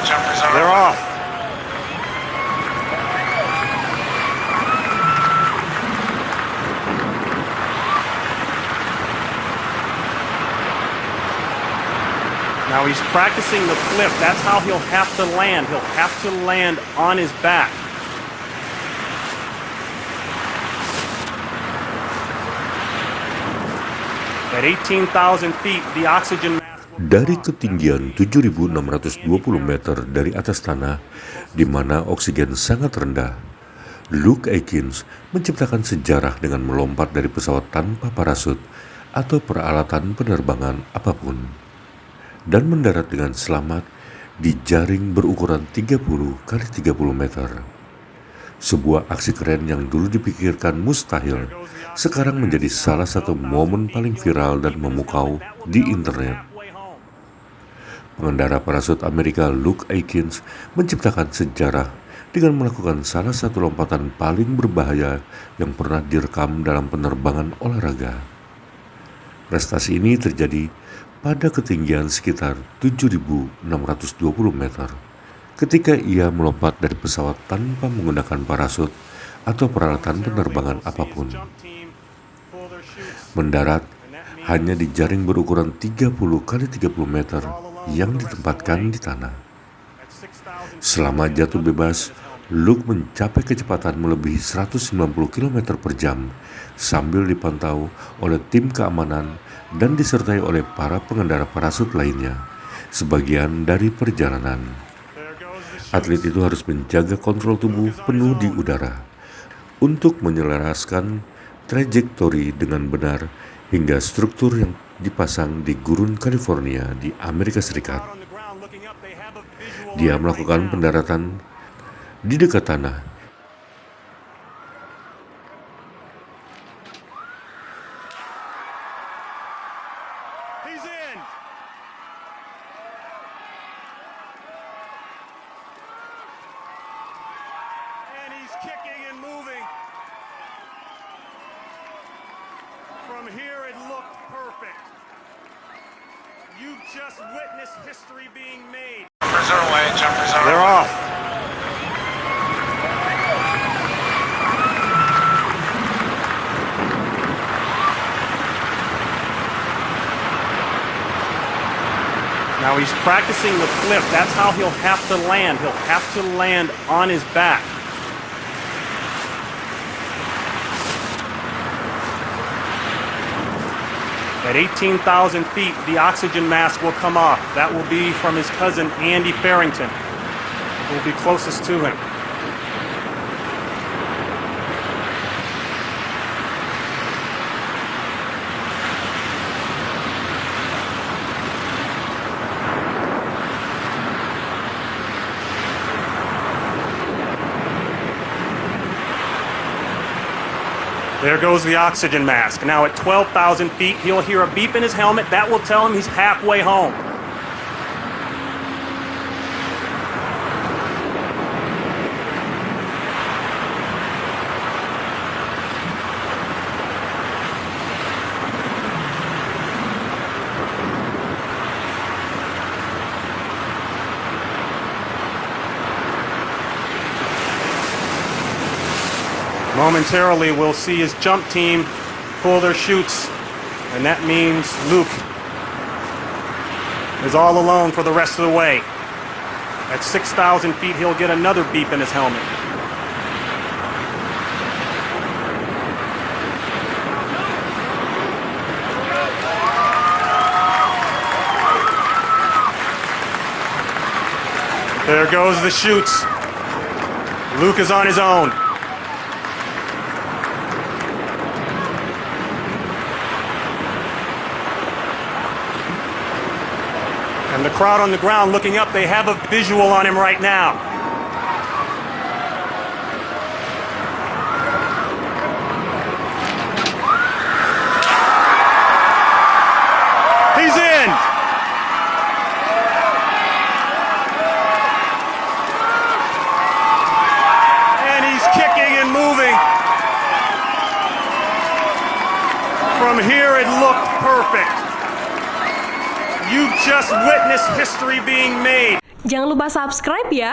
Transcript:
They're off. Now he's practicing the flip. That's how he'll have to land. He'll have to land on his back. At 18,000 feet, the oxygen mask... Dari ketinggian 7.620 meter dari atas tanah, di mana oksigen sangat rendah, Aikins menciptakan sejarah dengan melompat dari pesawat tanpa parasut atau peralatan penerbangan apapun, dan mendarat dengan selamat di jaring berukuran 30 kali 30 meter. Sebuah aksi keren yang dulu dipikirkan mustahil, sekarang menjadi salah satu momen paling viral dan memukau di internet. Pengendara parasut Amerika Aikins menciptakan sejarah dengan melakukan salah satu lompatan paling berbahaya yang pernah direkam dalam penerbangan olahraga. Prestasi ini terjadi pada ketinggian sekitar 7.620 meter, ketika ia melompat dari pesawat tanpa menggunakan parasut atau peralatan penerbangan apapun. Mendarat hanya di jaring berukuran 30 kali 30 meter yang ditempatkan di tanah. Selama jatuh bebas, mencapai kecepatan melebihi 190 km per jam sambil dipantau oleh tim keamanan dan disertai oleh para pengendara parasut lainnya sebagian dari perjalanan. Atlet itu harus menjaga kontrol tubuh penuh di udara untuk menyelaraskan trajektori dengan benar hingga struktur yang dipasang di gurun California di Amerika Serikat. Dia melakukan pendaratan di dekat tanah. From here it looked perfect. You've just witnessed history being made. They're off. Now he's practicing the flip. That's how he'll have to land. He'll have to land on his back. At 18,000 feet, the oxygen mask will come off. That will be from his cousin, Andy Farrington, who will be closest to him. There goes the oxygen mask. Now at 12,000 feet, he'll hear a beep in his helmet. That will tell him he's halfway home. Momentarily, we'll see his jump team pull their chutes, and that means Luke is all alone for the rest of the way. At 6,000 feet, he'll get another beep in his helmet. There goes the chutes. Luke is on his own. And the crowd on the ground looking up, they have a visual on him right now. He's in! And he's kicking and moving. From here it looked perfect. You've just witnessed history being made. Jangan lupa subscribe ya.